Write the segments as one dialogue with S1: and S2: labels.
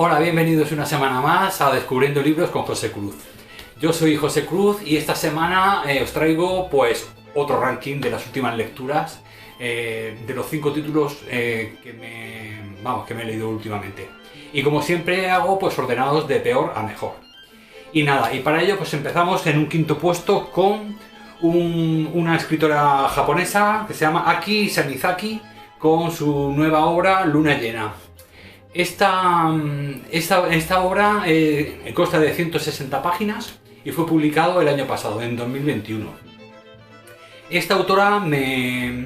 S1: Hola, bienvenidos una semana más a Descubriendo Libros con José Cruz. Yo soy José Cruz y esta semana os traigo pues otro ranking de las últimas lecturas de los 5 títulos que me he leído últimamente. Y como siempre hago pues ordenados de peor a mejor. Y nada, y para ello pues empezamos en un quinto puesto con una escritora japonesa que se llama Aki Sanizaki con su nueva obra Luna Llena. Esta obra consta de 160 páginas y fue publicado el año pasado, en 2021. Esta autora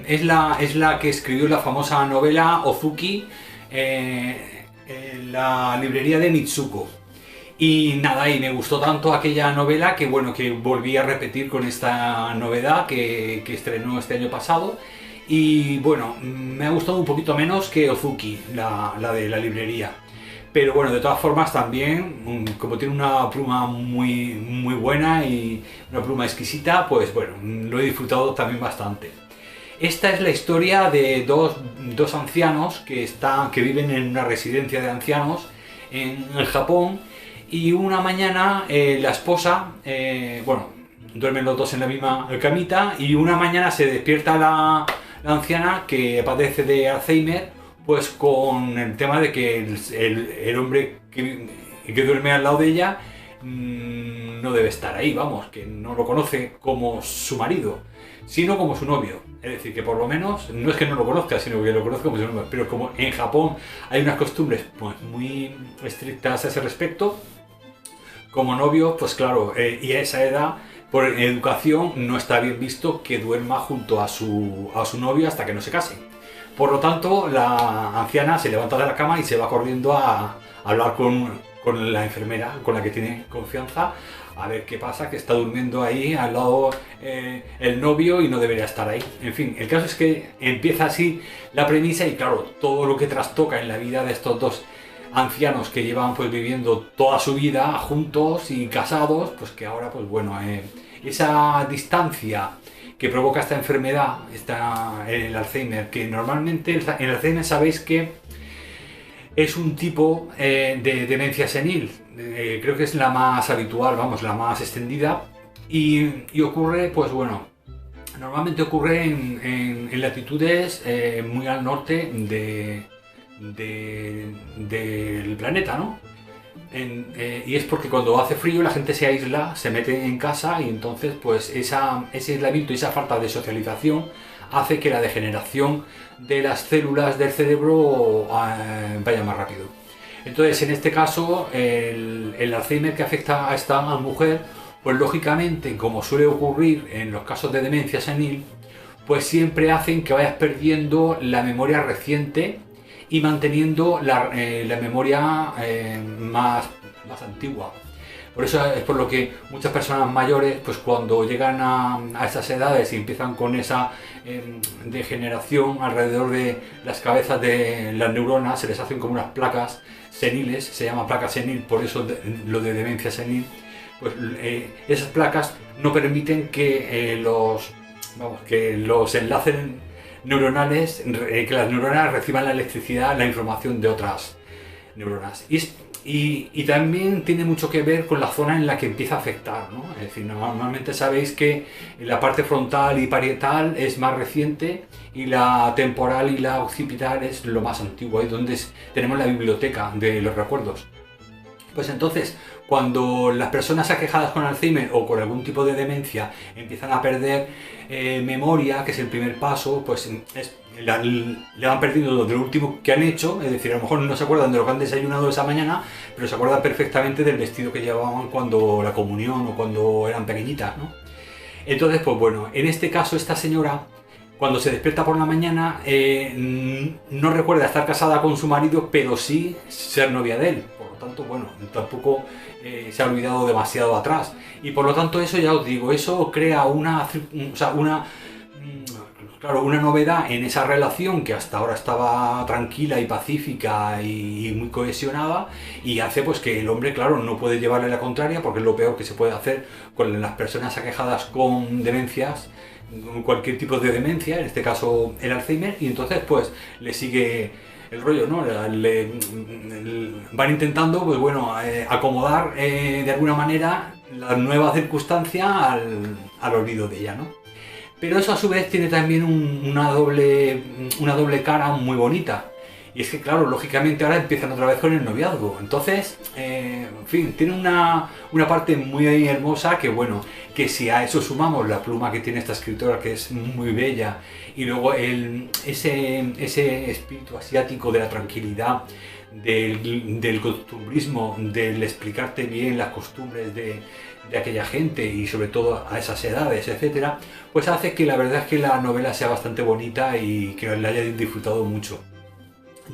S1: es la que escribió la famosa novela Ozuki en la librería de Mitsuko. Y nada, y me gustó tanto aquella novela que bueno, que volví a repetir con esta novedad que estrenó este año pasado. Y bueno, me ha gustado un poquito menos que Ozuki, la de la librería. Pero bueno, de todas formas también, como tiene una pluma muy buena y una pluma exquisita, pues bueno, lo he disfrutado también bastante. Esta es la historia de dos ancianos que viven en una residencia de ancianos en Japón. Y una mañana la esposa, duermen los dos en la misma camita y una mañana se despierta la anciana que padece de Alzheimer, pues con el tema de que el hombre que duerme al lado de ella no debe estar ahí, vamos, que no lo conoce como su marido, sino como su novio. Es decir, que por lo menos, no es que no lo conozca, sino que lo conozca como su novio. Pero como en Japón hay unas costumbres pues muy estrictas a ese respecto, como novio, pues claro, y a esa edad, por educación, no está bien visto que duerma junto a su novio hasta que no se case. Por lo tanto, la anciana se levanta de la cama y se va corriendo a hablar con la enfermera, con la que tiene confianza, a ver qué pasa, que está durmiendo ahí al lado el novio y no debería estar ahí. En fin, el caso es que empieza así la premisa y claro, todo lo que trastoca en la vida de estos dos ancianos que llevan pues viviendo toda su vida juntos y casados, pues que ahora pues bueno, esa distancia que provoca esta enfermedad, el Alzheimer, que normalmente el Alzheimer sabéis que es un tipo de demencia senil, creo que es la más habitual, vamos, la más extendida y ocurre pues bueno, normalmente ocurre en latitudes muy al norte del planeta, ¿no? Y es porque cuando hace frío la gente se aísla, se mete en casa y entonces pues ese aislamiento y esa falta de socialización hace que la degeneración de las células del cerebro vaya más rápido. Entonces en este caso el Alzheimer que afecta a esta mujer, pues lógicamente, como suele ocurrir en los casos de demencia senil, pues siempre hacen que vayas perdiendo la memoria reciente y manteniendo la memoria más antigua. Por eso es por lo que muchas personas mayores, pues cuando llegan a esas edades y empiezan con esa degeneración alrededor de las cabezas de las neuronas, se les hacen como unas placas seniles, se llama placa senil, por eso lo de demencia senil, pues esas placas no permiten que los enlaces neuronales, que las neuronas reciban la electricidad, la información de otras neuronas. Y también tiene mucho que ver con la zona en la que empieza a afectar, ¿no? Es decir, normalmente sabéis que la parte frontal y parietal es más reciente y la temporal y la occipital es lo más antiguo, es donde tenemos la biblioteca de los recuerdos. Pues entonces, cuando las personas aquejadas con Alzheimer o con algún tipo de demencia empiezan a perder memoria, que es el primer paso, pues le van perdiendo de lo último que han hecho, es decir, a lo mejor no se acuerdan de lo que han desayunado esa mañana, pero se acuerdan perfectamente del vestido que llevaban cuando la comunión o cuando eran pequeñitas, ¿no? Entonces, pues bueno, en este caso esta señora, cuando se despierta por la mañana, no recuerda estar casada con su marido, pero sí ser novia de él. Por lo tanto, bueno, tampoco se ha olvidado demasiado atrás. Y por lo tanto, eso ya os digo, eso crea una novedad en esa relación que hasta ahora estaba tranquila y pacífica y muy cohesionada, y hace pues que el hombre, claro, no puede llevarle la contraria, porque es lo peor que se puede hacer con las personas aquejadas con demencias, cualquier tipo de demencia, en este caso el Alzheimer, y entonces pues le sigue el rollo, ¿no? Van intentando, pues bueno, acomodar de alguna manera la nueva circunstancia al olvido de ella, ¿no? Pero eso a su vez tiene también una doble cara muy bonita. Y es que, claro, lógicamente ahora empiezan otra vez con el noviazgo. Entonces, en fin, tiene una parte muy hermosa que, bueno, que si a eso sumamos la pluma que tiene esta escritora, que es muy bella, y luego ese espíritu asiático de la tranquilidad, del costumbrismo, del explicarte bien las costumbres de aquella gente y sobre todo a esas edades, etcétera, pues hace que la verdad es que la novela sea bastante bonita y que la haya disfrutado mucho.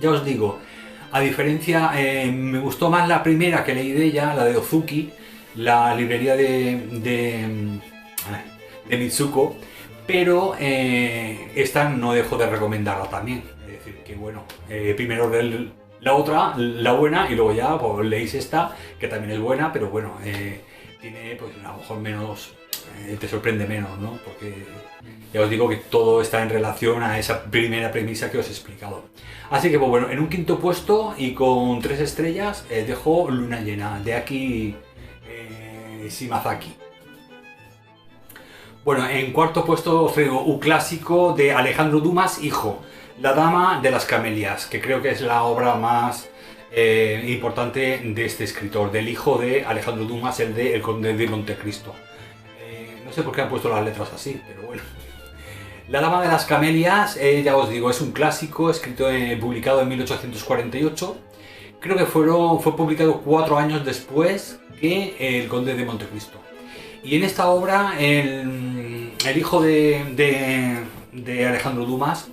S1: Ya os digo, a diferencia, me gustó más la primera que leí de ella, la de Ozuki, la librería de Mitsuko, pero esta no dejo de recomendarla también. Es decir, que bueno, primero la otra, la buena, y luego ya pues, leéis esta, que también es buena, pero bueno, tiene pues a lo mejor menos, te sorprende menos, ¿no? Porque ya os digo que todo está en relación a esa primera premisa que os he explicado. Así que pues bueno, en un quinto puesto y con 3 estrellas dejo Luna Llena, de Aki Shimazaki. Bueno, en cuarto puesto os traigo un clásico de Alejandro Dumas, hijo, La Dama de las Camelias, que creo que es la obra más importante de este escritor, del hijo de Alejandro Dumas, el de El Conde de Montecristo. No sé por qué han puesto las letras así, pero bueno. La Dama de las Camelias, ya os digo, es un clásico escrito, publicado en 1848. Creo que fue publicado 4 años después que El Conde de Montecristo. Y en esta obra, el hijo de Alejandro Dumas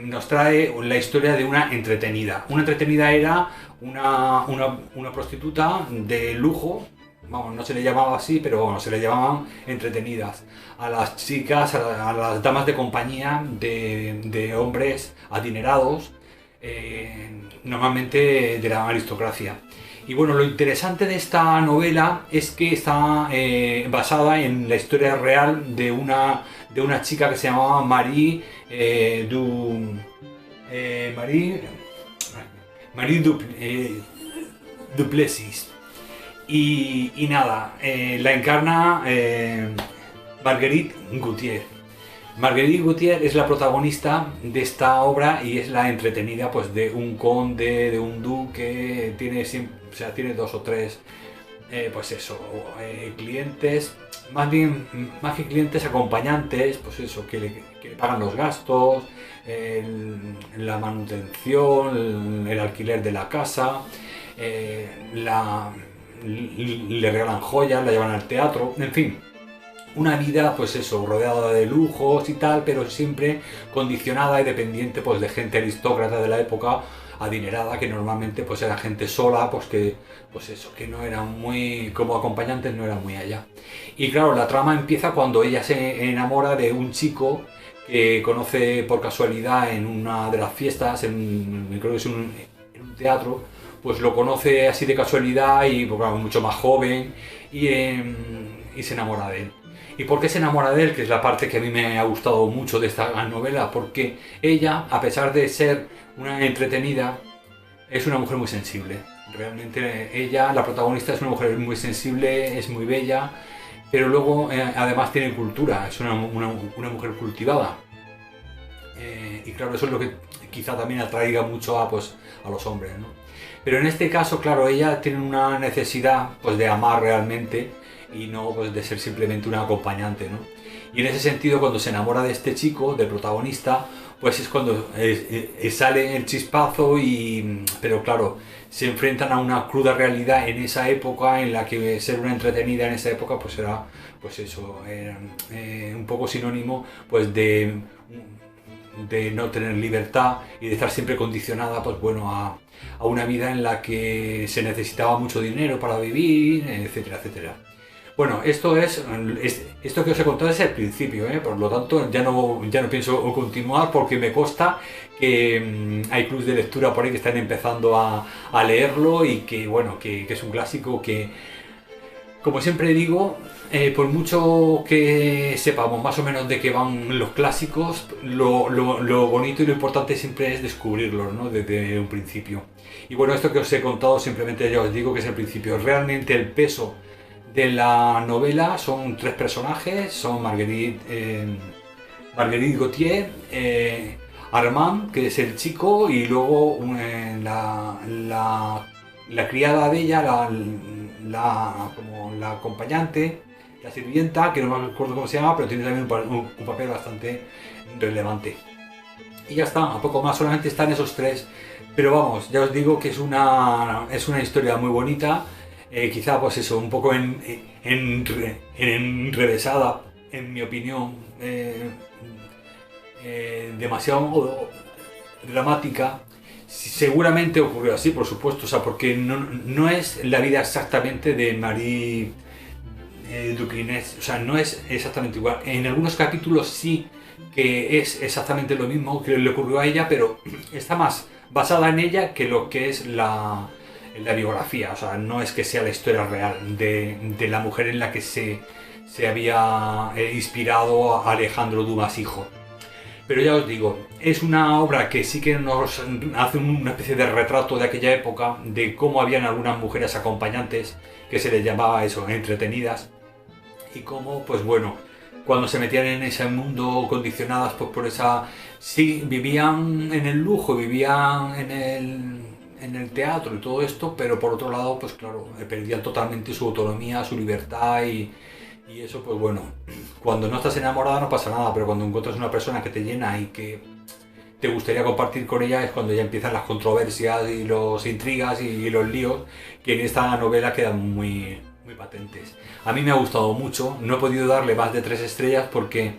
S1: nos trae la historia de una entretenida. Una entretenida era una prostituta de lujo. Vamos, no se le llamaba así, pero bueno, se le llamaban entretenidas a las chicas, a las damas de compañía de hombres adinerados, normalmente de la aristocracia. Y bueno, lo interesante de esta novela es que está basada en la historia real de una chica que se llamaba Marie Duplessis. Y nada, la encarna Marguerite Gautier. Marguerite Gautier es la protagonista de esta obra y es la entretenida pues, de un conde, de un duque, tiene 2 o 3 pues eso, clientes, más que clientes, acompañantes, pues eso, que le pagan los gastos, la manutención, el alquiler de la casa, le regalan joyas, la llevan al teatro, en fin, una vida pues eso, rodeada de lujos y tal, pero siempre condicionada y dependiente pues de gente aristócrata de la época, adinerada, que normalmente pues era gente sola, pues que pues eso, que no eran muy, como acompañantes no eran muy allá. Y claro, la trama empieza cuando ella se enamora de un chico que conoce por casualidad en una de las fiestas, creo que es en un teatro, pues lo conoce así de casualidad y porque es mucho más joven y se enamora de él. ¿Y por qué se enamora de él? Que es la parte que a mí me ha gustado mucho de esta novela, porque ella, a pesar de ser una entretenida, es una mujer muy sensible. Realmente ella, la protagonista, es una mujer muy sensible, es muy bella, pero luego además tiene cultura, es una mujer cultivada. Y claro, eso es lo que quizá también atraiga mucho a los hombres, ¿no? Pero en este caso, claro, ella tiene una necesidad pues, de amar realmente y no pues, de ser simplemente una acompañante, ¿no? Y en ese sentido, cuando se enamora de este chico, del protagonista, pues es cuando sale el chispazo, pero claro, se enfrentan a una cruda realidad en esa época, en la que ser una entretenida en esa época pues era pues eso, un poco sinónimo pues de no tener libertad y de estar siempre condicionada pues bueno a una vida en la que se necesitaba mucho dinero para vivir, etcétera, etcétera. Bueno, esto que os he contado es el principio, por lo tanto ya no pienso continuar porque me consta que hay clubs de lectura por ahí que están empezando a leerlo y que bueno, que es un clásico que Como siempre digo, por mucho que sepamos más o menos de qué van los clásicos, lo bonito y lo importante siempre es descubrirlos, ¿no? Desde un principio. Y bueno, esto que os he contado simplemente ya os digo que es el principio. Realmente el peso de la novela son tres personajes, son Marguerite Gautier, Armand, que es el chico, y luego la criada de ella, como la acompañante, la sirvienta, que no me acuerdo cómo se llama, pero tiene también un papel bastante relevante. Y ya está, a poco más, solamente están esos tres. Pero vamos, ya os digo que es una historia muy bonita, quizá pues eso, un poco enrevesada, en mi opinión, demasiado dramática. Seguramente ocurrió así, por supuesto, o sea, porque no es la vida exactamente de Marie Ducrinet, o sea, no es exactamente igual. En algunos capítulos sí que es exactamente lo mismo que le ocurrió a ella, pero está más basada en ella que lo que es la biografía, o sea, no es que sea la historia real de la mujer en la que se había inspirado a Alejandro Dumas hijo. Pero ya os digo, es una obra que sí que nos hace una especie de retrato de aquella época, de cómo habían algunas mujeres acompañantes, que se les llamaba eso, entretenidas, y cómo, pues bueno, cuando se metían en ese mundo condicionadas pues por esa... Sí, vivían en el lujo, vivían en el teatro y todo esto, pero por otro lado, pues claro, perdían totalmente su autonomía, su libertad y eso, pues bueno, cuando no estás enamorada no pasa nada, pero cuando encuentras una persona que te llena y que te gustaría compartir con ella es cuando ya empiezan las controversias y los intrigas y los líos que en esta novela quedan muy patentes. A mí me ha gustado mucho, no he podido darle más de 3 estrellas porque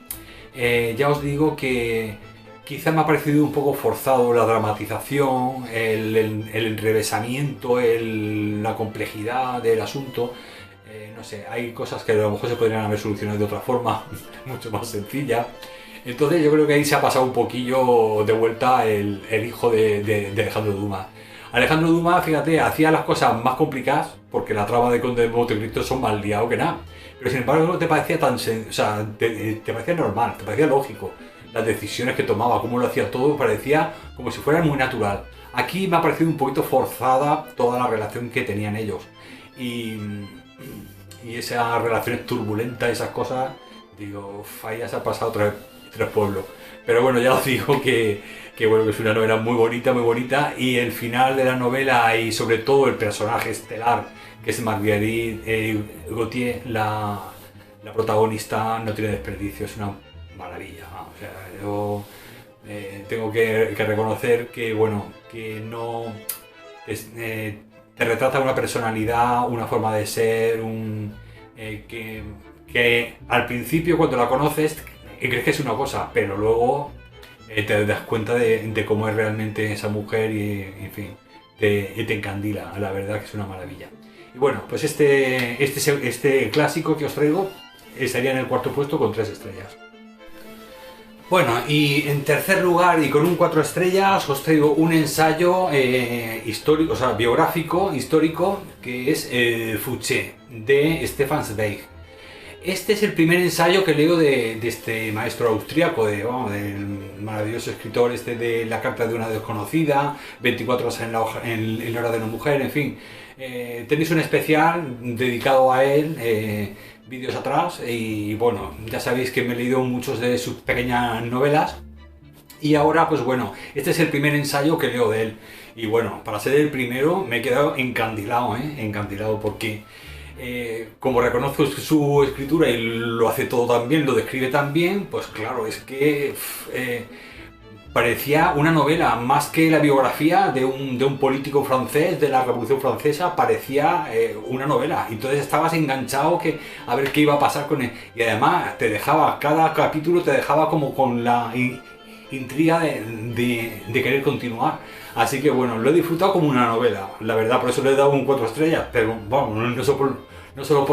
S1: ya os digo que quizá me ha parecido un poco forzado la dramatización, el enrevesamiento, la complejidad del asunto. No sé, hay cosas que a lo mejor se podrían haber solucionado de otra forma, mucho más sencilla. Entonces yo creo que ahí se ha pasado un poquillo de vuelta el hijo de Alejandro Dumas. Alejandro Dumas, fíjate, hacía las cosas más complicadas porque la trama de Conde de Montecristo son más liados que nada. Pero sin embargo no te parecía o sea, te parecía normal, te parecía lógico. Las decisiones que tomaba, cómo lo hacía todo, parecía como si fuera muy natural. Aquí me ha parecido un poquito forzada toda la relación que tenían ellos. Y esas relaciones turbulentas, esas cosas, digo, ahí ya se ha pasado tres pueblos. Pero bueno, ya os digo que bueno, que es una novela muy bonita, y el final de la novela y sobre todo el personaje estelar, que es Marguerite Gautier, la protagonista, no tiene desperdicio, es una maravilla. O sea, yo tengo que reconocer que, bueno, que no... te retrata una personalidad, una forma de ser, que al principio cuando la conoces crees que es una cosa, pero luego te das cuenta de cómo es realmente esa mujer y en fin, te encandila, la verdad que es una maravilla. Y bueno, pues este clásico que os traigo estaría en el cuarto puesto con 3 estrellas. Bueno, y en tercer lugar y con un 4 estrellas os traigo un ensayo histórico, o sea, biográfico, histórico, que es Fouché, de Stefan Zweig. Este es el primer ensayo que leo de este maestro austríaco, del maravilloso escritor de La carta de una desconocida, 24 horas en la hora de una mujer, en fin. Tenéis un especial dedicado a él, vídeos atrás, y bueno, ya sabéis que me he leído muchos de sus pequeñas novelas. Y ahora, pues bueno, este es el primer ensayo que leo de él. Y bueno, para ser el primero me he quedado encandilado, encandilado porque... como reconozco su escritura y lo hace todo tan bien, lo describe tan bien, pues claro, es que parecía una novela, más que la biografía de un político francés de la Revolución Francesa, parecía una novela. Entonces estabas enganchado a ver qué iba a pasar con él. Y además cada capítulo te dejaba como con la intriga de querer continuar. Así que bueno, lo he disfrutado como una novela, la verdad, por eso le he dado un 4 estrellas, pero vamos, no solo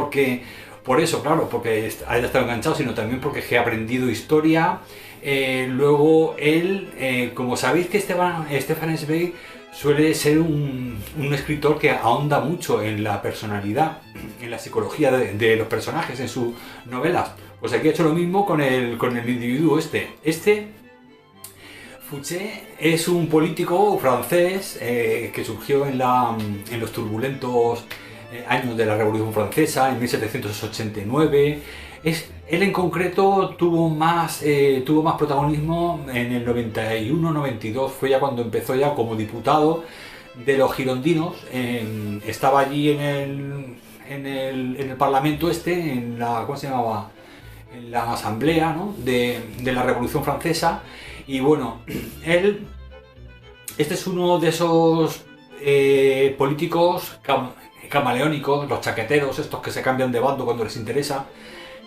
S1: por eso, claro, porque haya estado enganchado, sino también porque he aprendido historia. Luego él, como sabéis que Stefan Zweig suele ser un escritor que ahonda mucho en la personalidad, en la psicología de los personajes en sus novelas. Pues aquí ha hecho lo mismo con el individuo este. Fouché es un político francés que surgió en los turbulentos años de la Revolución Francesa, en 1789. Él en concreto tuvo más protagonismo en el 91-92, fue ya cuando empezó ya como diputado de los girondinos. Estaba allí en el Parlamento en la, ¿cómo se llamaba? En la Asamblea, ¿no? de la Revolución Francesa. Y bueno, este es uno de esos políticos camaleónicos, los chaqueteros, estos que se cambian de bando cuando les interesa,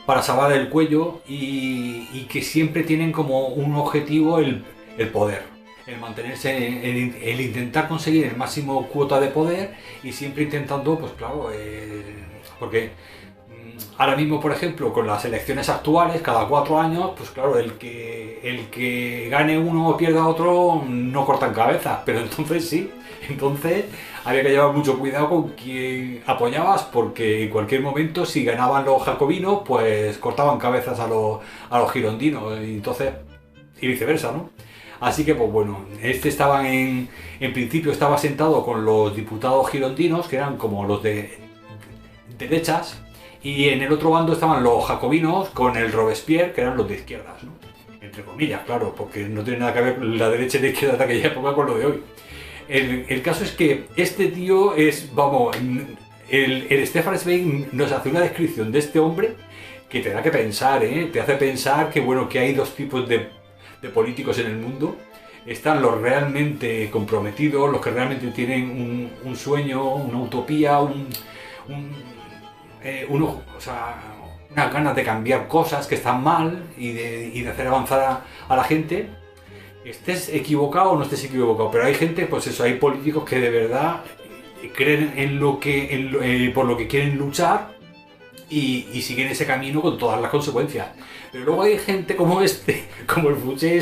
S1: para salvar el cuello, y que siempre tienen como un objetivo el poder, el mantenerse, el intentar conseguir el máximo cuota de poder, y siempre intentando, pues claro, porque ahora mismo, por ejemplo, con las elecciones actuales, cada 4 años, pues claro, el que gane uno o pierda otro no cortan cabezas, pero entonces sí, entonces había que llevar mucho cuidado con quién apoyabas, porque en cualquier momento, si ganaban los jacobinos, pues cortaban cabezas a los girondinos, y entonces, y viceversa, ¿no? Así que, pues bueno, estaba en principio estaba sentado con los diputados girondinos, que eran como los de derechas, y en el otro bando estaban los jacobinos con el Robespierre, que eran los de izquierdas, ¿no? Entre comillas, claro, porque no tiene nada que ver la derecha y la izquierda de aquella época con lo de hoy. El caso es que este tío es, vamos, el Stefan Zweig nos hace una descripción de este hombre que te da que pensar, ¿eh? Te hace pensar que, bueno, que hay dos tipos de políticos en el mundo. Están los realmente comprometidos, los que realmente tienen un sueño, una utopía, o sea, unas ganas de cambiar cosas que están mal y de hacer avanzar a la gente. Estés equivocado o no estés equivocado, pero hay gente, pues eso, hay políticos que de verdad creen por lo que quieren luchar, y siguen ese camino con todas las consecuencias. Pero luego hay gente como como el Fouché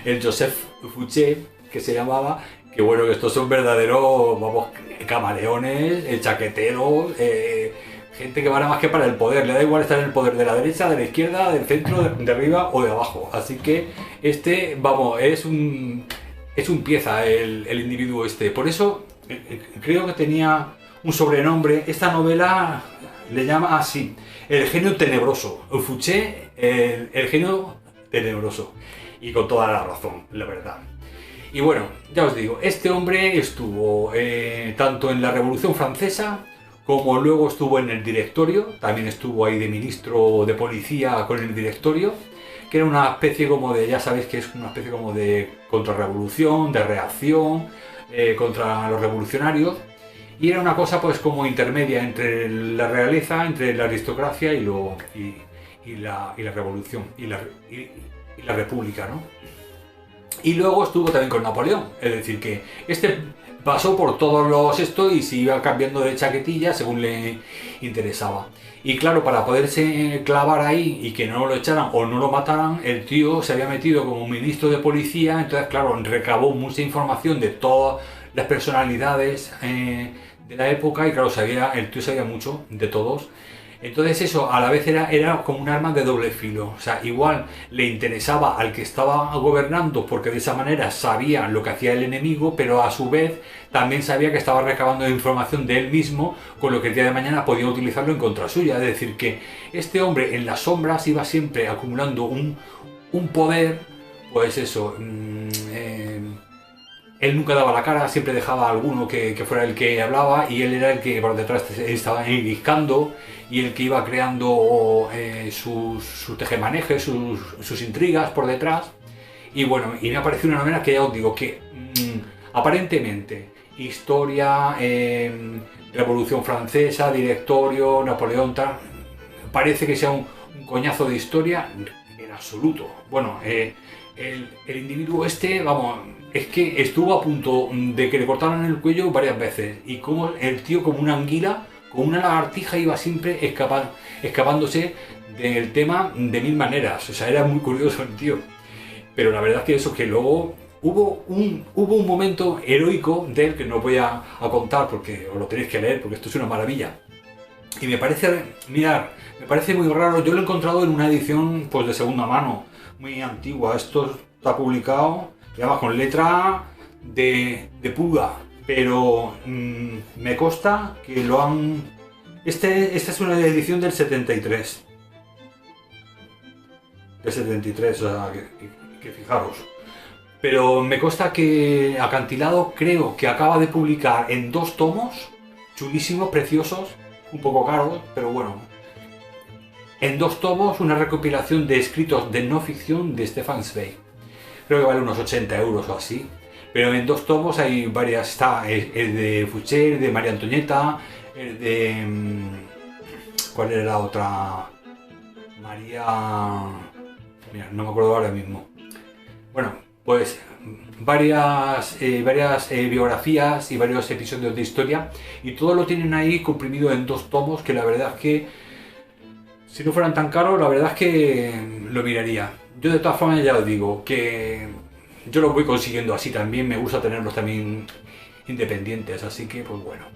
S1: el Joseph Fouché, que se llamaba, que bueno, que estos son verdaderos, vamos, camaleones, chaqueteros, gente que vale más que para el poder, le da igual estar en el poder de la derecha, de la izquierda, del centro, de arriba o de abajo. Así que vamos, es un pieza el individuo Por eso creo que tenía un sobrenombre. Esta novela le llama así, el genio tenebroso. El Fouché, el genio tenebroso. Y con toda la razón, la verdad. Y bueno, ya os digo, este hombre estuvo tanto en la Revolución Francesa, como luego estuvo en el directorio, también estuvo ahí de ministro de policía con el directorio, que era una especie como de, ya sabéis que es una especie como de contrarrevolución, de reacción contra los revolucionarios, y era una cosa pues como intermedia entre la realeza, entre la aristocracia y la revolución, y la república, ¿no? Y luego estuvo también con Napoleón, es decir que pasó por todos y se iba cambiando de chaquetilla según le interesaba. Y claro, para poderse clavar ahí y que no lo echaran o no lo mataran, el tío se había metido como ministro de policía, entonces claro, recabó mucha información de todas las personalidades de la época, y claro, el tío sabía mucho de todos. Entonces eso a la vez era como un arma de doble filo, o sea, igual le interesaba al que estaba gobernando porque de esa manera sabía lo que hacía el enemigo, pero a su vez también sabía que estaba recabando información de él mismo, con lo que el día de mañana podía utilizarlo en contra suya. Es decir, que este hombre en las sombras iba siempre acumulando un poder, pues eso, él nunca daba la cara, siempre dejaba a alguno que fuera el que hablaba, y él era el que por detrás estaba enguiscando y el que iba creando sus tejemanejes, sus intrigas por detrás. Y bueno, y me ha parecido una novela que ya os digo que aparentemente historia, Revolución Francesa, directorio, Napoleón, tal, parece que sea un coñazo de historia en absoluto. Bueno, el individuo vamos, es que estuvo a punto de que le cortaran el cuello varias veces, y como el tío, como una anguila, como una lagartija, iba siempre escapándose del tema de mil maneras. O sea, era muy curioso el tío. Pero la verdad es que eso, que luego hubo un momento heroico de él que no os voy a contar porque os lo tenéis que leer porque esto es una maravilla. Y me parece, mirad, me parece muy raro. Yo lo he encontrado en una edición pues de segunda mano, muy antigua. Esto está publicado, además con letra de pulga, pero me consta que lo han... Esta es una edición del 73. Del 73, o sea, que fijaros. Pero me consta que Acantilado creo que acaba de publicar en 2 tomos, chulísimos, preciosos, un poco caros, pero bueno. En 2 tomos, una recopilación de escritos de no ficción de Stefan Zweig. Creo que vale unos 80 euros o así. Pero en 2 tomos hay varias, está el de Fouché, el de María Antonieta, el de... ¿Cuál era la otra? María... Mira, no me acuerdo ahora mismo. Bueno, pues varias biografías y varios episodios de historia, y todo lo tienen ahí comprimido en 2 tomos que la verdad es que si no fueran tan caros, la verdad es que lo miraría. Yo de todas formas ya os digo que yo los voy consiguiendo así también, me gusta tenerlos también independientes, así que pues bueno,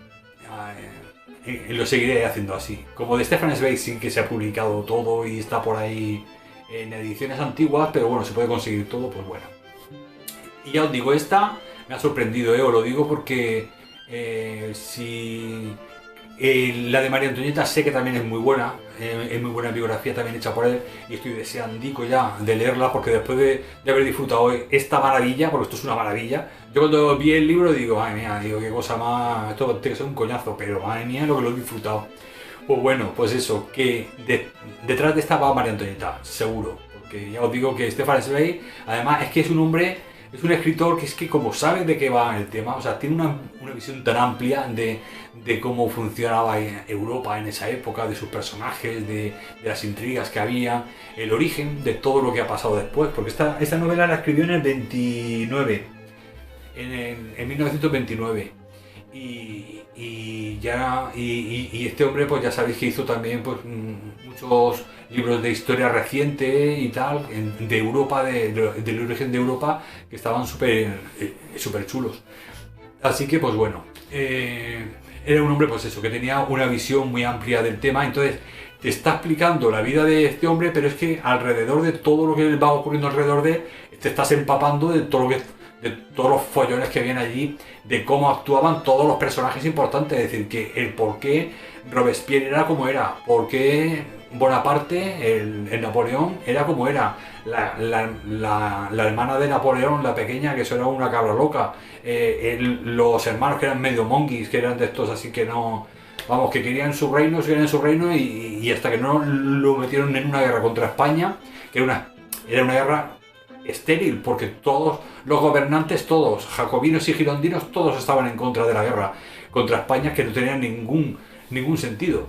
S1: lo seguiré haciendo así. Como de Stefan Zweig sí que se ha publicado todo y está por ahí en ediciones antiguas, pero bueno, se puede conseguir todo, pues bueno. Y ya os digo, esta me ha sorprendido, os lo digo porque la de María Antonieta sé que también es muy buena biografía también hecha por él, y estoy deseandico ya de leerla porque después de haber disfrutado esta maravilla, porque esto es una maravilla, yo cuando vi el libro digo, madre mía, digo, qué cosa más, esto tiene que ser un coñazo, pero madre mía lo que lo he disfrutado. Pues bueno, pues eso, que detrás de esta va María Antonieta, seguro, porque ya os digo que Stefan Zweig, además es que es un hombre, es un escritor que es que como sabe de qué va el tema, o sea, tiene una visión tan amplia de cómo funcionaba Europa en esa época, de sus personajes, de las intrigas que había, el origen de todo lo que ha pasado después, porque esta novela la escribió en el 29, en 1929. Y este hombre, pues ya sabéis que hizo también pues, muchos libros de historia reciente y tal, de Europa, del origen de Europa, que estaban súper chulos. Así que, pues bueno, era un hombre, pues eso, que tenía una visión muy amplia del tema, entonces te está explicando la vida de este hombre, pero es que alrededor de todo lo que va ocurriendo alrededor de él, te estás empapando de todo de todos los follones que habían allí, de cómo actuaban todos los personajes importantes, es decir, que el por qué Robespierre era como era, por qué Bonaparte, el Napoleón, era como era, la hermana de Napoleón, la pequeña, que eso era una cabra loca, los hermanos que eran medio monguis, que eran de estos así que no... Vamos, que querían su reino, y hasta que no lo metieron en una guerra contra España, que era una guerra estéril, porque todos los gobernantes, todos, jacobinos y girondinos, todos estaban en contra de la guerra contra España, que no tenía ningún sentido.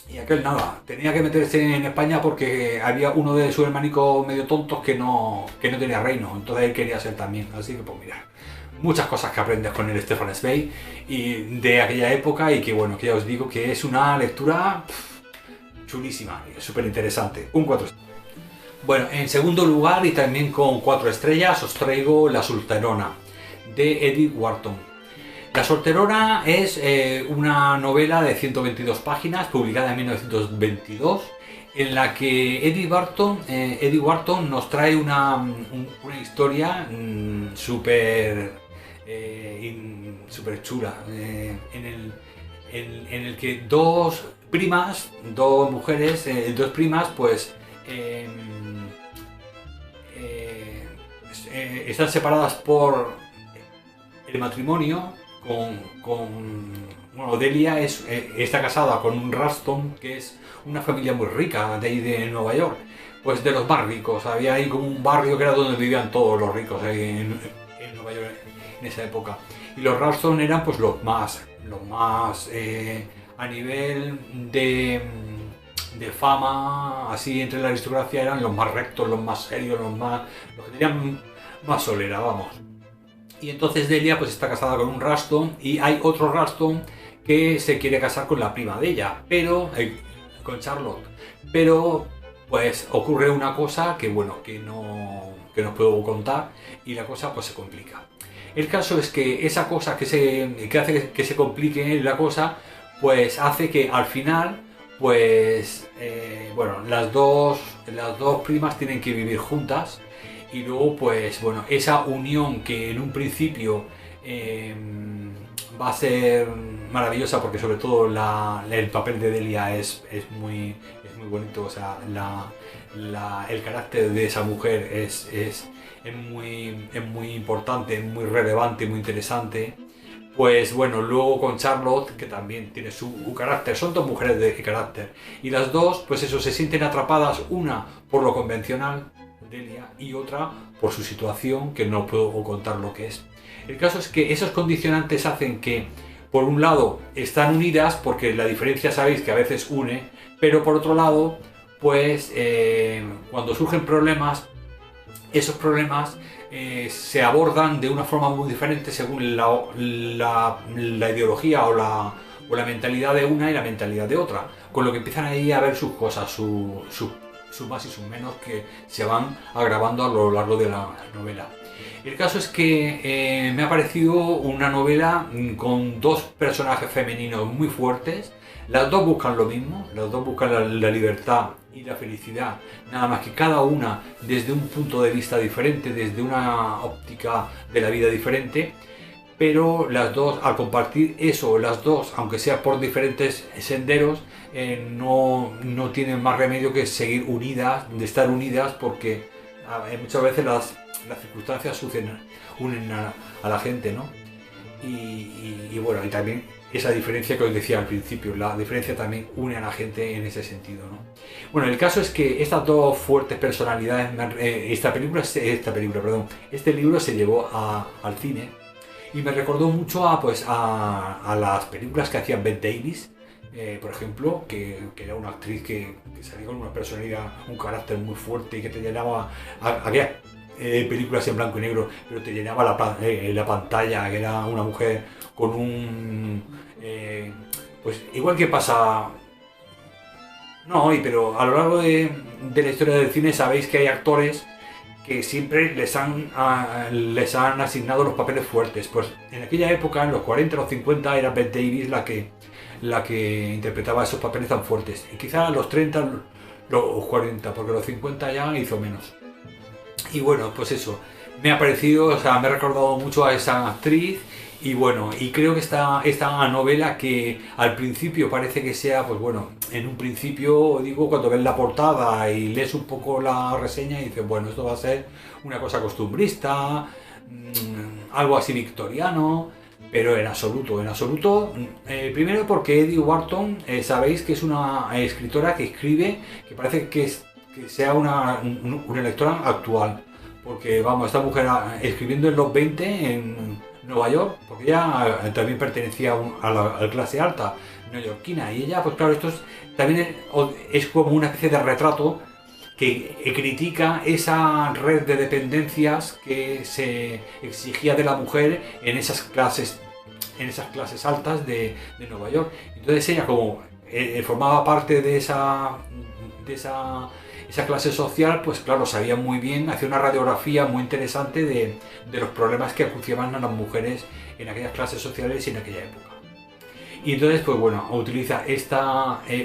S1: Y aquel nada, tenía que meterse en España porque había uno de sus hermanicos medio tontos que no tenía reino, entonces él quería ser también. Así que pues mira, muchas cosas que aprendes con el Stefan Zweig y de aquella época, y que bueno, que ya os digo que es una lectura chulísima, súper interesante. Un 4 estrellas. Bueno, en segundo lugar y también con 4 estrellas os traigo La Solterona, de Edith Wharton. La Solterona es una novela de 122 páginas publicada en 1922, en la que Edith Wharton nos trae una historia súper chula, en el que dos mujeres, dos primas, pues están separadas por el matrimonio bueno, Delia está casada con un Ralston, que es una familia muy rica de ahí de Nueva York, pues de los más ricos. Había ahí como un barrio que era donde vivían todos los ricos ahí en Nueva York en esa época, y los Ralston eran pues los más a nivel de fama, así entre la aristocracia, eran los más rectos, los más serios, los que tenían más solera, vamos. Y entonces Delia pues está casada con un Ralston, y hay otro Ralston que se quiere casar con la prima de ella, pero con Charlotte, pero pues ocurre una cosa que bueno, que que no os puedo contar, y la cosa pues se complica. El caso es que esa cosa que hace que se complique la cosa, pues hace que al final, pues, bueno, las dos primas tienen que vivir juntas, y luego, pues, bueno, esa unión que en un principio va a ser maravillosa, porque sobre todo el papel de Delia es muy bonito, o sea, el carácter de esa mujer es muy importante, muy relevante, muy interesante. Pues bueno, luego con Charlotte, que también tiene su carácter, son dos mujeres de carácter, y las dos, pues eso, se sienten atrapadas, una por lo convencional, Delia, y otra por su situación, que no puedo contar lo que es. El caso es que esos condicionantes hacen que, por un lado, están unidas, porque la diferencia sabéis que a veces une, pero por otro lado, pues cuando surgen problemas, esos problemas se abordan de una forma muy diferente según la ideología o la mentalidad de una y la mentalidad de otra, con lo que empiezan ahí a ver sus cosas, sus más y sus menos, que se van agravando a lo largo de la novela. El caso es que me ha parecido una novela con dos personajes femeninos muy fuertes. Las dos buscan lo mismo, las dos buscan la libertad y la felicidad, nada más que cada una desde un punto de vista diferente, desde una óptica de la vida diferente, pero las dos, al compartir eso, las dos, aunque sea por diferentes senderos, no tienen más remedio que seguir unidas, de estar unidas, porque muchas veces las circunstancias unen a la gente, ¿no? Y bueno, y también esa diferencia que os decía al principio, la diferencia también une a la gente en ese sentido, ¿no? Bueno, el caso es que estas dos fuertes personalidades, este libro se llevó al cine, y me recordó mucho a las películas que hacía Bette Davis, por ejemplo, que era una actriz que salía con una personalidad, un carácter muy fuerte, y que te llenaba aquellas películas en blanco y negro, pero te llenaba la pantalla, que era una mujer con pues igual que pasa, no hoy, pero a lo largo de la historia del cine, sabéis que hay actores que siempre les han asignado los papeles fuertes. Pues en aquella época, en los 40 o los 50, era Bette Davis la que interpretaba esos papeles tan fuertes. Y quizá a los 30, los 40, porque a los 50 ya hizo menos. Y bueno, pues eso, me ha parecido, o sea, me ha recordado mucho a esa actriz. Y bueno, y creo que esta novela, que al principio parece que sea, pues bueno, en un principio, digo, cuando ves la portada y lees un poco la reseña, y dices, bueno, esto va a ser una cosa costumbrista, algo así victoriano, pero en absoluto, primero porque Edith Wharton, sabéis que es una escritora que escribe, que parece que sea una lectora actual, porque vamos, esta mujer escribiendo en los 20 en Nueva York, porque ella también pertenecía a la clase alta neoyorquina, y ella, pues claro, esto también es como una especie de retrato que critica esa red de dependencias que se exigía de la mujer en esas clases altas de Nueva York. Entonces ella, como formaba parte de esa clase social, pues claro, sabía muy bien, hacía una radiografía muy interesante de los problemas que acuciaban a las mujeres en aquellas clases sociales y en aquella época. Y entonces, pues bueno, utiliza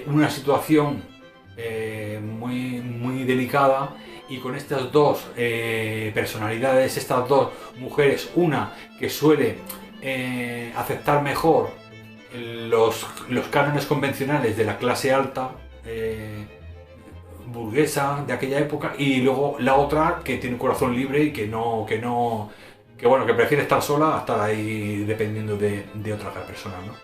S1: una situación muy delicada, y con estas dos personalidades, estas dos mujeres, una que suele aceptar mejor los cánones convencionales de la clase alta, burguesa de aquella época, y luego la otra que tiene un corazón libre y que prefiere estar sola a estar ahí dependiendo de otra persona, ¿no?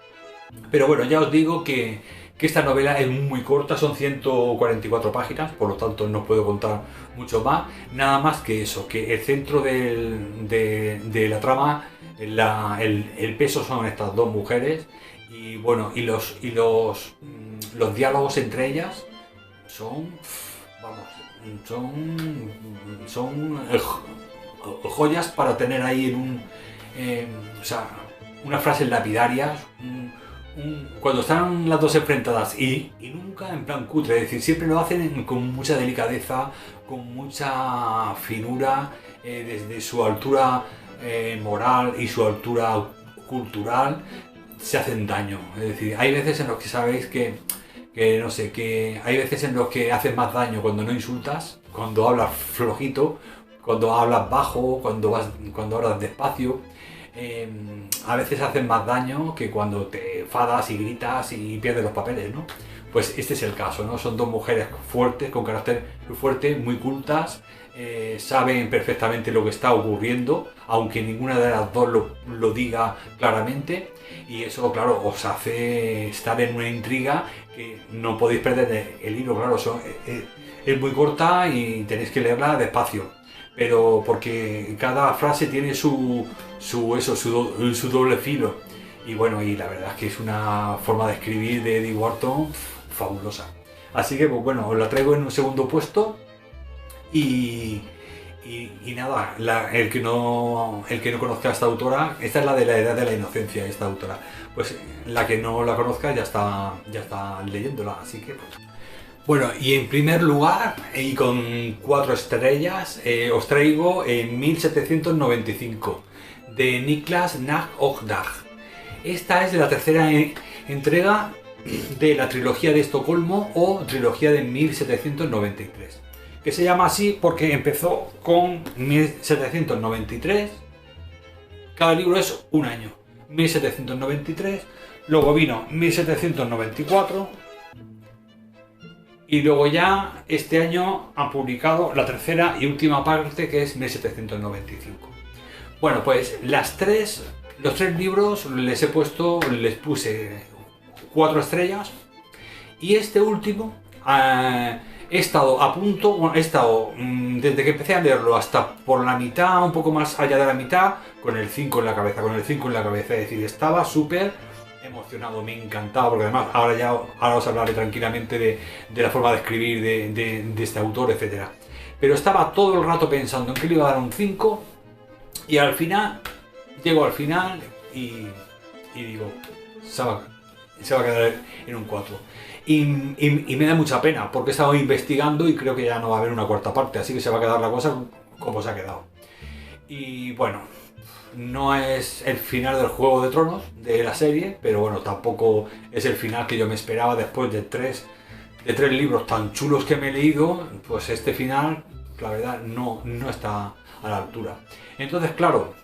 S1: Pero bueno, ya os digo que esta novela es muy corta, son 144 páginas, por lo tanto no puedo contar mucho más, nada más que eso, que el centro de la trama, el peso son estas dos mujeres, y bueno, y los diálogos entre ellas son joyas para tener ahí unas frases lapidarias, cuando están las dos enfrentadas y nunca en plan cutre, es decir, siempre lo hacen con mucha delicadeza, con mucha finura, desde su altura moral y su altura cultural se hacen daño. Es decir, hay veces en los que sabéis que no sé, que hay veces en los que haces más daño cuando no insultas, cuando hablas flojito, cuando hablas bajo, cuando hablas despacio. A veces hacen más daño que cuando te enfadas y gritas y pierdes los papeles, ¿no? Pues este es el caso, ¿no? Son dos mujeres fuertes, con carácter muy fuerte, muy cultas, saben perfectamente lo que está ocurriendo, aunque ninguna de las dos lo diga claramente, y eso, claro, os hace estar en una intriga que no podéis perder el hilo, claro, es muy corta y tenéis que leerla despacio, pero porque cada frase tiene su doble filo, y bueno, y la verdad es que es una forma de escribir de Eddie Wharton fabulosa. Así que, pues bueno, os la traigo en un segundo puesto. Y nada, el que no conozca a esta autora, esta es la de La Edad de la Inocencia, esta autora, pues la que no la conozca ya está leyéndola, así que pues. Bueno, y en primer lugar, y con 4 estrellas, os traigo en 1795, de Niklas Natt och Dag. Esta es la tercera entrega de la trilogía de Estocolmo o trilogía de 1793. Que se llama así porque empezó con 1793, cada libro es un año, 1793, luego vino 1794 y luego ya este año han publicado la tercera y última parte, que es 1795. Bueno, pues los tres libros les puse 4 estrellas, y este último he estado a punto, desde que empecé a leerlo hasta por la mitad, un poco más allá de la mitad, con el 5 en la cabeza, es decir, estaba súper emocionado, me encantaba, porque además ahora os hablaré tranquilamente de la forma de escribir de este autor, etcétera. Pero estaba todo el rato pensando en que le iba a dar un 5, y al final, llego al final y digo, se va a quedar en un 4. Y me da mucha pena, porque he estado investigando y creo que ya no va a haber una cuarta parte, así que se va a quedar la cosa como se ha quedado. Y bueno, no es el final del Juego de Tronos de la serie, pero bueno, tampoco es el final que yo me esperaba después de tres libros tan chulos que me he leído. Pues este final, la verdad, no está a la altura. Entonces, claro,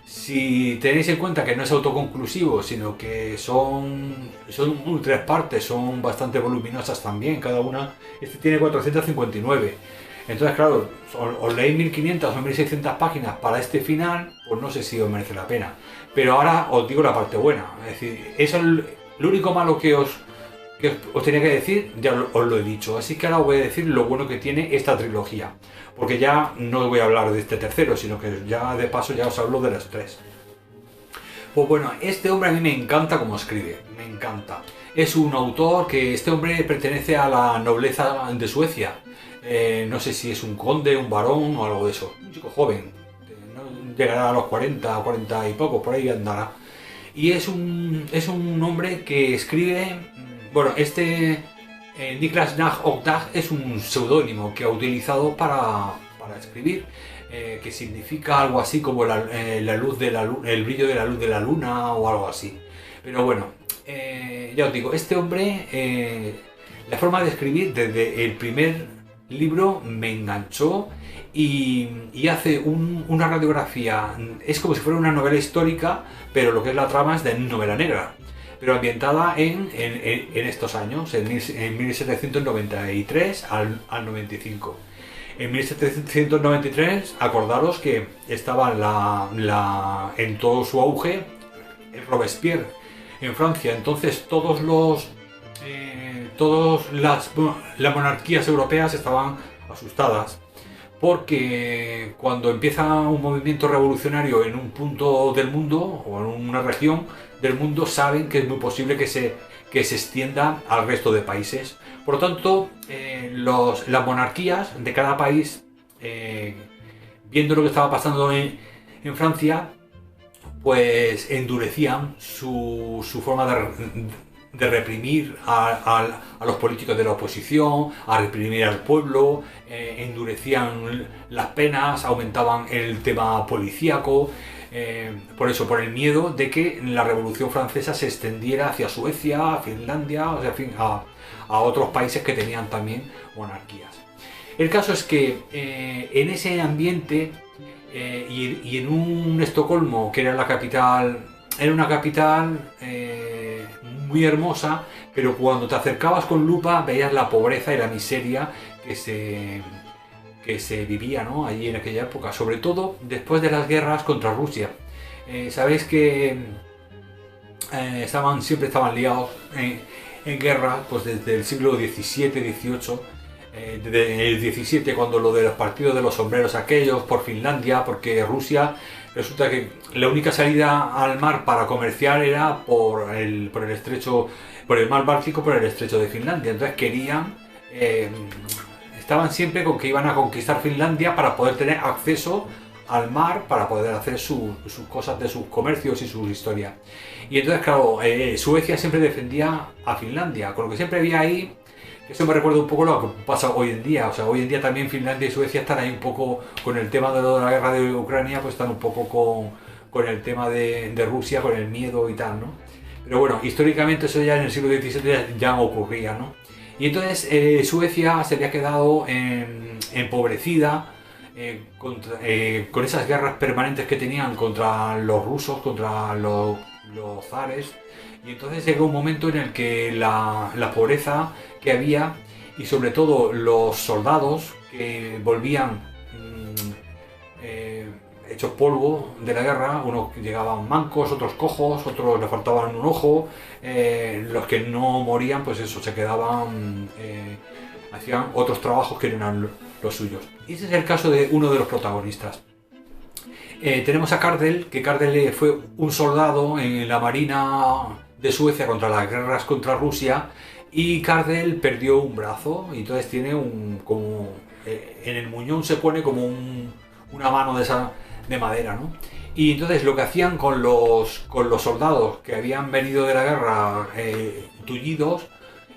S1: si tenéis en cuenta que no es autoconclusivo, sino que son 3 partes, son bastante voluminosas también, cada una, este tiene 459. Entonces, claro, os leéis 1500 o 1600 páginas para este final, pues no sé si os merece la pena. Pero ahora os digo la parte buena, es decir, eso es lo único malo que os tenía que decir, ya os lo he dicho. Así que ahora os voy a decir lo bueno que tiene esta trilogía, porque ya no voy a hablar de este tercero, sino que ya de paso ya os hablo de los 3. Pues bueno, este hombre a mí me encanta como escribe, me encanta. Es un autor que este hombre pertenece a la nobleza de Suecia. No sé si es un conde, un barón o algo de eso. Un chico joven, no llegará a los 40 y poco, por ahí andará. Y es un hombre que escribe. Bueno, Niklas Natt och Dag es un seudónimo que ha utilizado para escribir, que significa algo así como el brillo de la luz de la luna o algo así. Pero bueno, ya os digo, este hombre, la forma de escribir desde el primer libro me enganchó, y hace una radiografía, es como si fuera una novela histórica, pero lo que es la trama es de novela negra, pero ambientada en estos años, en 1793 al 95. En 1793, acordaros que estaba en todo su auge el Robespierre en Francia. Entonces todas las monarquías europeas estaban asustadas, porque cuando empieza un movimiento revolucionario en un punto del mundo o en una región del mundo, saben que es muy posible que se extienda al resto de países. Por lo tanto, las monarquías de cada país, viendo lo que estaba pasando en Francia, pues endurecían su forma de reprimir a los políticos de la oposición, a reprimir al pueblo, endurecían las penas, aumentaban el tema policíaco, por el miedo de que la Revolución Francesa se extendiera hacia Suecia, a Finlandia, o sea, en fin, a otros países que tenían también monarquías. El caso es que en ese ambiente y en un Estocolmo, que era la capital, era una capital muy hermosa, pero cuando te acercabas con lupa veías la pobreza y la miseria que se vivía, ¿no?, allí en aquella época, sobre todo después de las guerras contra Rusia. Sabéis que siempre estaban liados en guerra, pues desde el siglo XVII, XVIII, desde el XVII, cuando lo de los partidos de los sombreros aquellos por Finlandia, porque Rusia resulta que la única salida al mar para comerciar era por el estrecho, por el mar Báltico, por el estrecho de Finlandia. Entonces estaban siempre con que iban a conquistar Finlandia para poder tener acceso al mar, para poder hacer sus cosas de sus comercios y sus historias. Y entonces, claro, Suecia siempre defendía a Finlandia, con lo que siempre había ahí. Eso me recuerda un poco lo que pasa hoy en día. O sea, hoy en día también Finlandia y Suecia están ahí un poco con el tema de la guerra de Ucrania, pues están un poco con el tema de Rusia, con el miedo y tal, ¿no? Pero bueno, históricamente eso ya en el siglo XVII ya ocurría, ¿no? Y entonces Suecia se había quedado empobrecida con esas guerras permanentes que tenían contra los rusos, contra los zares. Y entonces llegó un momento en el que la pobreza que había, y sobre todo los soldados que volvían hechos polvo de la guerra, unos llegaban mancos, otros cojos, otros le faltaban un ojo, los que no morían, pues eso, se quedaban, hacían otros trabajos que no eran los suyos. Y ese es el caso de uno de los protagonistas. Tenemos a Cardell, que Cardell fue un soldado en la marina de Suecia contra las guerras contra Rusia, y Cardell perdió un brazo y entonces tiene en el muñón se pone como una mano de madera, ¿no? Y entonces lo que hacían con los soldados que habían venido de la guerra tullidos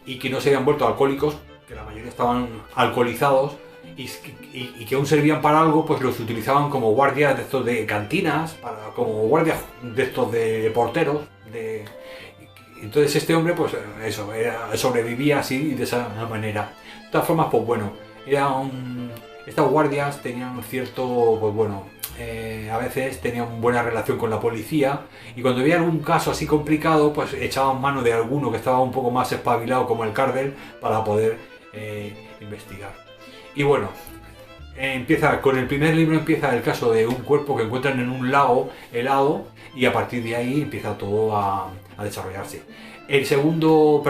S1: y que no se habían vuelto alcohólicos, que la mayoría estaban alcoholizados y que aún servían para algo, pues los utilizaban como guardias de estos de cantinas, como guardias de estos de porteros. Entonces este hombre, pues eso, sobrevivía así, de esa manera. De todas formas, pues bueno, estas guardias tenían cierto, pues bueno, a veces tenían buena relación con la policía, y cuando veían algún caso así complicado, pues echaban mano de alguno que estaba un poco más espabilado, como el Cardell, para poder investigar. Y bueno, con el primer libro empieza el caso de un cuerpo que encuentran en un lago helado, y a partir de ahí empieza todo a desarrollarse. El segundo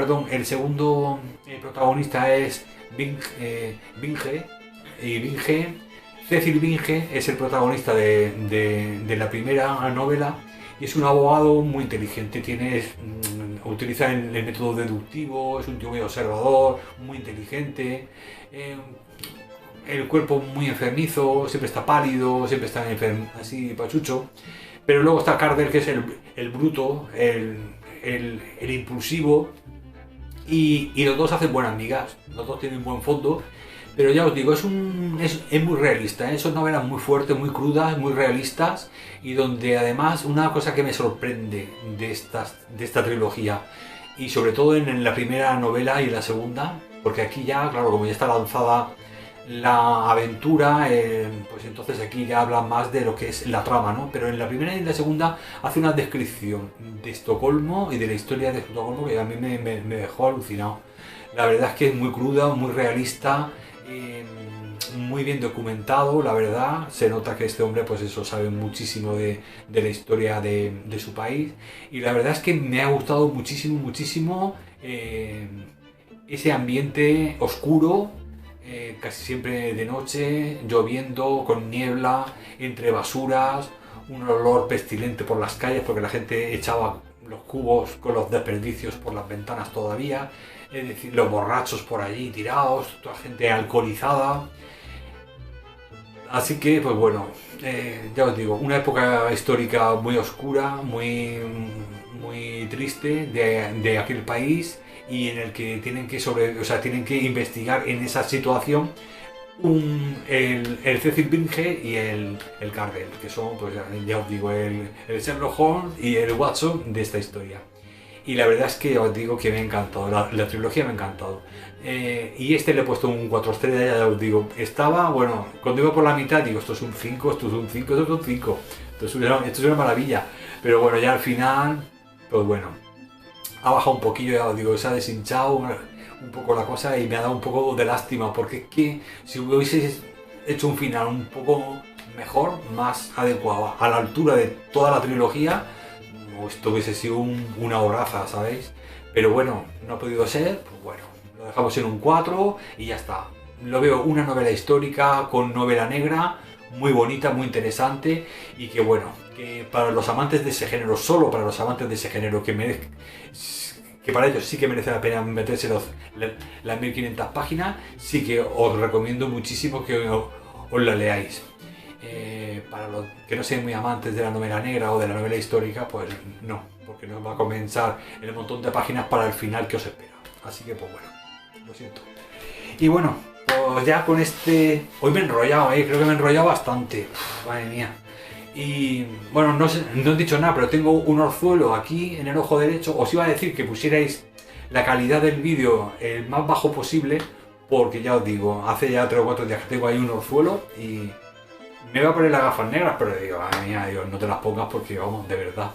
S1: protagonista es Vinge, y Cecil Vinge es el protagonista de la primera novela, y es un abogado muy inteligente, utiliza el método deductivo, es un tío muy observador, muy inteligente, el cuerpo muy enfermizo, siempre está pálido, siempre está así pachucho. Pero luego está Cardell, que es el bruto, el impulsivo, y los dos hacen buenas migas, los dos tienen buen fondo. Pero ya os digo, es muy realista, son novelas muy fuertes, muy crudas, muy realistas, y donde además una cosa que me sorprende de esta trilogía, y sobre todo en la primera novela y en la segunda, porque aquí ya, claro, como ya está lanzada la aventura, pues entonces aquí ya habla más de lo que es la trama, ¿no? Pero en la primera y en la segunda hace una descripción de Estocolmo y de la historia de Estocolmo que a mí me dejó alucinado. La verdad es que es muy cruda, muy realista, muy bien documentado, la verdad. Se nota que este hombre, pues eso, sabe muchísimo de la historia de su país, y la verdad es que me ha gustado muchísimo ese ambiente oscuro, casi siempre de noche, lloviendo, con niebla, entre basuras, un olor pestilente por las calles porque la gente echaba los cubos con los desperdicios por las ventanas todavía, es decir, los borrachos por allí tirados, toda gente alcoholizada. Así que, pues bueno, ya os digo, una época histórica muy oscura, muy triste de aquel país y en el que tienen que o sea, tienen que investigar en esa situación el Cecil Binge y el Cardell, que son, pues ya os digo, el Sherlock Holmes y el Watson de esta historia. Y la verdad es que os digo que me ha encantado, la trilogía me ha encantado. Y este le he puesto un 4 estrellas, ya os digo. Estaba, bueno, cuando iba por la mitad digo, esto es un 5, esto es un 5, esto es un 5. Esto es una maravilla. Pero bueno, ya al final, pues bueno, ha bajado un poquillo, ya os digo, se ha deshinchado un poco la cosa y me ha dado un poco de lástima, porque es que si hubiese hecho un final un poco mejor, más adecuado, a la altura de toda la trilogía, esto hubiese sido una horaza, ¿sabéis? Pero bueno, no ha podido ser, pues bueno, lo dejamos en un 4 y ya está. Lo veo una novela histórica con novela negra, muy bonita, muy interesante y que bueno, que para los amantes de ese género, solo para los amantes de ese género, que para ellos sí que merece la pena meterse las 1500 páginas, sí que os recomiendo muchísimo que os la leáis. Para los que no sean muy amantes de la novela negra o de la novela histórica, pues no, porque no va a comenzar el montón de páginas para el final que os espera. Así que pues bueno, lo siento. Y bueno, pues ya con este... Hoy me he enrollado, creo que me he enrollado bastante. Madre mía. Y bueno, no he dicho nada, pero tengo un orzuelo aquí en el ojo derecho. Os iba a decir que pusierais la calidad del vídeo el más bajo posible, porque ya os digo, hace ya 3 o 4 días que tengo ahí un orzuelo y me voy a poner las gafas negras, pero digo, ay mía, Dios, no te las pongas porque vamos, de verdad.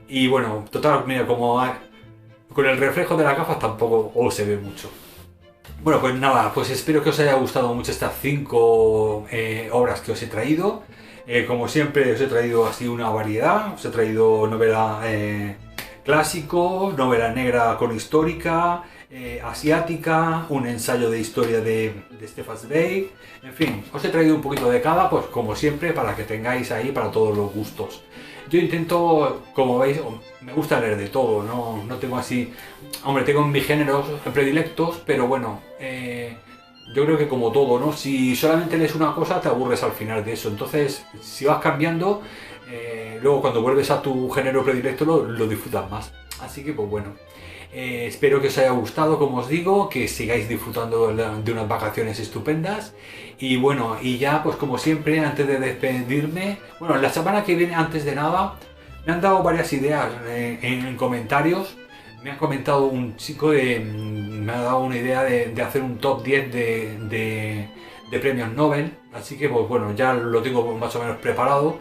S1: Y bueno, total, mira, como con el reflejo de las gafas tampoco se ve mucho. Bueno, pues nada, pues espero que os haya gustado mucho estas 5 obras que os he traído. Como siempre os he traído así una variedad, os he traído novela clásico, novela negra con histórica, asiática, un ensayo de historia de Stefan Zweig, en fin, os he traído un poquito de cada, pues como siempre, para que tengáis ahí para todos los gustos. Yo intento, como veis, me gusta leer de todo, no tengo así, hombre, tengo mis géneros predilectos, pero bueno, yo creo que como todo, ¿no? Si solamente lees una cosa te aburres al final de eso, entonces si vas cambiando, luego cuando vuelves a tu género predilecto lo disfrutas más. Así que pues bueno, espero que os haya gustado, como os digo, que sigáis disfrutando de unas vacaciones estupendas. Y bueno, y ya pues como siempre, antes de despedirme, bueno, la semana que viene, antes de nada, me han dado varias ideas en comentarios. Me ha comentado un chico, me ha dado una idea de hacer un top 10 de premios Nobel, así que pues bueno, ya lo tengo más o menos preparado.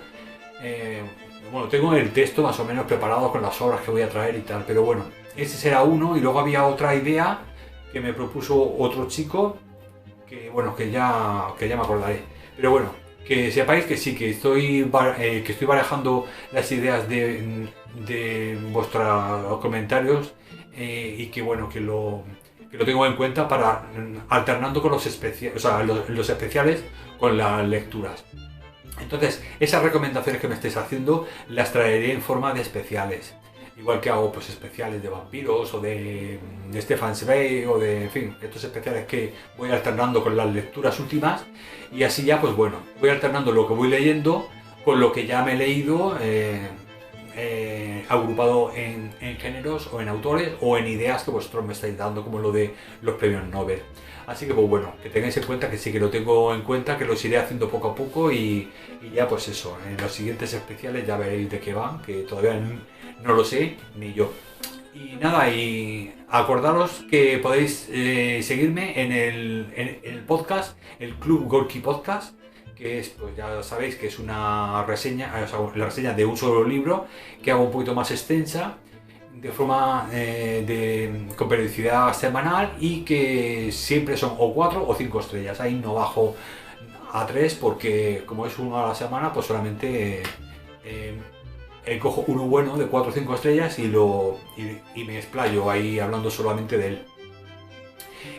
S1: Bueno, tengo el texto más o menos preparado con las obras que voy a traer y tal, pero bueno, ese será uno. Y luego había otra idea que me propuso otro chico, que bueno, que ya me acordaré. Pero bueno, que sepáis que sí, que estoy barajando las ideas de vuestros comentarios y que bueno, que lo tengo en cuenta para alternando con los especiales con las lecturas. Entonces, esas recomendaciones que me estáis haciendo las traeré en forma de especiales. Igual que hago pues especiales de vampiros o de Stefan Zweig o de, en fin, estos especiales que voy alternando con las lecturas últimas. Y así ya, pues bueno, voy alternando lo que voy leyendo con lo que ya me he leído, agrupado en géneros o en autores o en ideas que vosotros me estáis dando, como lo de los premios Nobel. Así que pues bueno, que tengáis en cuenta que sí que lo tengo en cuenta, que los iré haciendo poco a poco y ya pues eso, en los siguientes especiales ya veréis de qué van, que todavía no lo sé, ni yo. Y nada, y acordaros que podéis seguirme en el podcast, el Club Gorky Podcast, que es, pues ya sabéis que es una reseña, o sea, la reseña de un solo libro que hago un poquito más extensa, de forma con periodicidad semanal y que siempre son o 4 o 5 estrellas. Ahí no bajo a 3 porque como es uno a la semana, pues solamente cojo uno bueno de 4 o 5 estrellas y me explayo ahí hablando solamente de él.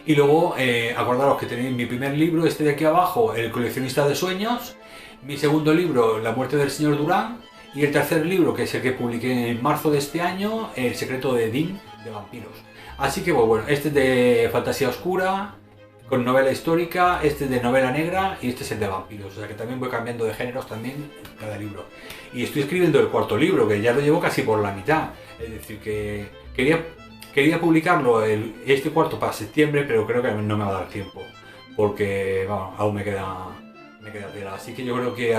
S1: Y luego acordaros que tenéis mi primer libro, este de aquí abajo, El coleccionista de sueños, mi segundo libro, La muerte del señor Durán, y el tercer libro, que es el que publiqué en marzo de este año, El secreto de Dean, de vampiros. Así que pues bueno, este es de fantasía oscura, con novela histórica, este de novela negra y este es el de vampiros. O sea que también voy cambiando de géneros también en cada libro. Y estoy escribiendo el cuarto libro, que ya lo llevo casi por la mitad. Es decir, que quería publicarlo este cuarto para septiembre, pero creo que no me va a dar tiempo. Porque vamos, aún me queda tela. Así que yo creo que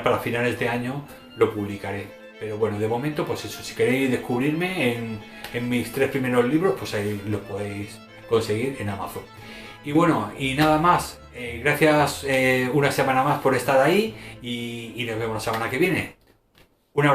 S1: para finales de año lo publicaré. Pero bueno, de momento, pues eso, si queréis descubrirme en mis 3 primeros libros, pues ahí los podéis conseguir en Amazon. Y bueno, y nada más. Gracias una semana más por estar ahí y nos vemos la semana que viene. Un abrazo.